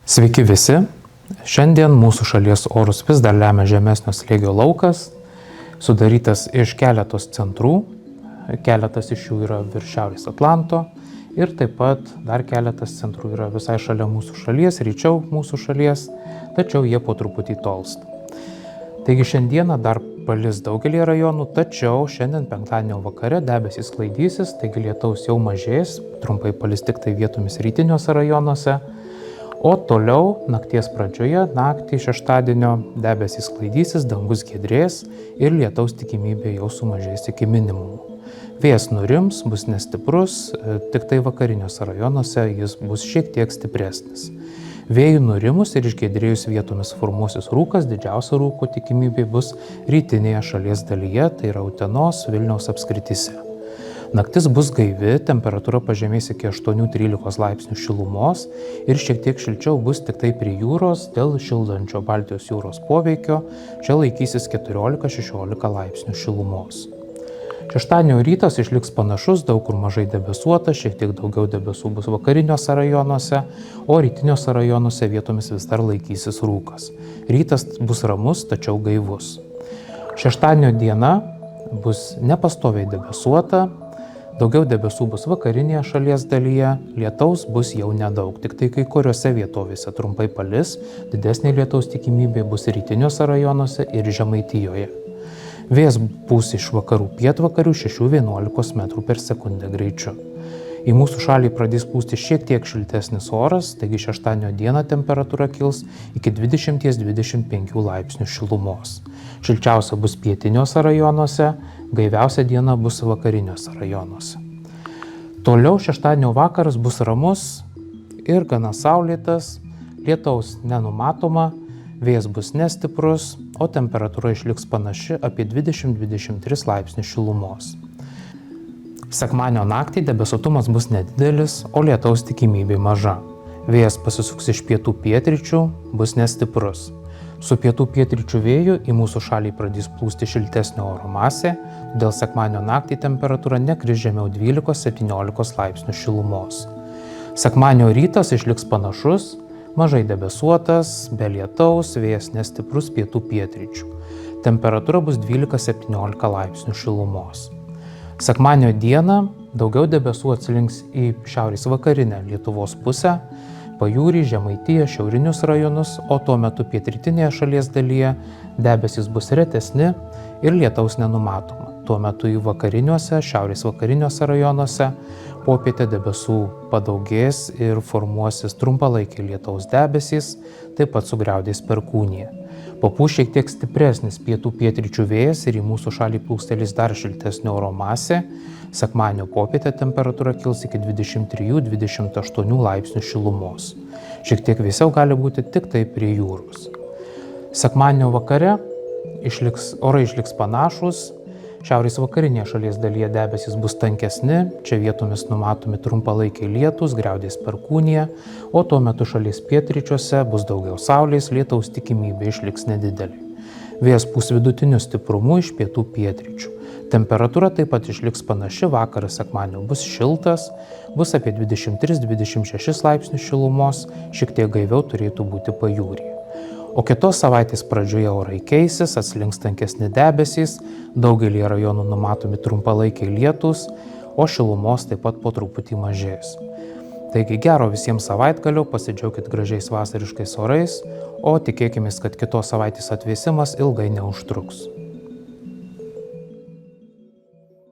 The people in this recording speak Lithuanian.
Sveiki visi. Šiandien mūsų šalies orus vis dar lemia žemesnio slėgio laukas, sudarytas iš keletos centrų. Keletas iš jų yra virš Šiaurės Atlanto ir taip pat dar keletas centrų yra visai šalia mūsų šalies, ryčiau mūsų šalies, tačiau jie po truputį tolsta. Taigi šiandieną dar palis daugelį rajonų, tačiau šiandien penktadienio vakare debesys sklaidysis, taigi lietaus jau mažės, trumpai palis tik tai vietomis rytiniuose rajonuose. O toliau nakties pradžioje, naktį šeštadienio debesys sklaidysis, dangus giedrės ir lietaus tikimybė jau sumažės iki minimumo. Vėjas nurims, bus nestiprus, tik tai vakariniuose rajonuose jis bus šiek tiek stipresnis. Vėjui nurimus ir išgiedrėjus vietomis formuosis rūkas, didžiausia rūko tikimybė bus rytinėje šalies dalyje, tai yra Utenos, Vilniaus apskrityse. Naktis bus gaivi, temperatūra pažemės iki 8–13 laipsnių šilumos ir šiek tiek šilčiau bus tik tai prie jūros dėl šildančio Baltijos jūros poveikio, čia laikysis 14–16 laipsnių šilumos. Šeštadienio rytas išliks panašus, daug kur mažai debesuotas, šiek tiek daugiau debesų bus vakariniuose rajonuose, o rytiniuose rajonuose vietomis vis dar laikysis rūkas. Rytas bus ramus, tačiau gaivus. Šeštadienio diena bus nepastoviai debesuota, daugiau debesų bus vakarinėje šalies dalyje, lietaus bus jau nedaug, tik tai kai kuriuose vietovėse trumpai palis, didesnė lietaus tikimybė bus rytiniuose rajonuose ir Žemaitijoje. Vėjas pūs iš vakarų pietvakarių 6–11 m/s greičiu. Į mūsų šalį pradės pūsti šiek tiek šiltesnis oras, taigi šeštadienio dieną temperatūra kils iki 20–25 laipsnių šilumos. Šilčiausia bus pietiniuose rajonuose, gaiviausia diena bus vakariniuose rajonuose. Toliau šeštadienio vakaras bus ramus ir gana saulėtas, lietaus nenumatoma, vėjas bus nestiprus, o temperatūra išliks panaši apie 20–23 laipsnių šilumos. Sekmadienio naktį debesuotumas bus nedidelis, o lietaus tikimybė maža. Vėjas pasisuks iš pietų pietryčių, bus nestiprus. Su pietų pietryčių vėju į mūsų šalį pradės plūsti šiltesnio oro masė, todėl sekmadienio naktį temperatūra nekris žemiau 12–17 laipsnių šilumos. Sekmadienio rytas išliks panašus, mažai debesuotas, be lietaus, vėjas nestiprus pietų pietryčių. Temperatūra bus 12–17 laipsnių šilumos. Sekmadienio dieną daugiau debesų atslinks į šiaurės vakarinę Lietuvos pusę, pajūrį, Žemaitiją, šiaurinius rajonus, o tuo metu pietrytinėje šalies dalyje debesys bus retesni ir lietaus nenumatoma. Tuo metu į vakariniuose, šiaurės vakariniuose rajonuose popietę debesų padaugės ir formuosis trumpalaikiai lietaus debesys, taip pat sugriaudės perkūnija. Papūs šiek tiek stipresnis pietų pietryčių vėjas ir į mūsų šalį plūstelės dar šiltesnio oro masė. Sekmadienio popietę temperatūra kils iki 23–28 laipsnių šilumos. Šiek tiek vėsiau gali būti tik tai prie jūros. Sekmadienio vakare orai išliks panašūs. Šiaurės vakarinėje šalies dalyje debesys bus tankesni, čia vietomis numatomi trumpalaikiai lietūs, griaudės perkūnija, o tuo metu šalies pietryčiuose bus daugiau saulės, lietaus tikimybė išliks nedidelė. Vėjas pūs vidutiniu stiprumu iš pietų pietryčių. Temperatūra taip pat išliks panaši, vakaras sekmadienio bus šiltas, bus apie 23–26 laipsnių šilumos, šiek tiek gaiviau turėtų būti pajūryje. O kitos savaitės pradžioje orai keisis, atslinks tankesni debesys, daugelį rajonų numatomi trumpalaikiai lietūs, o šilumos taip pat po truputį mažės. Taigi gero visiems savaitgalio, pasidžiaukit gražiais vasariškais orais, o tikėkimės, kad kitos savaitės atvėsimas ilgai neužtruks.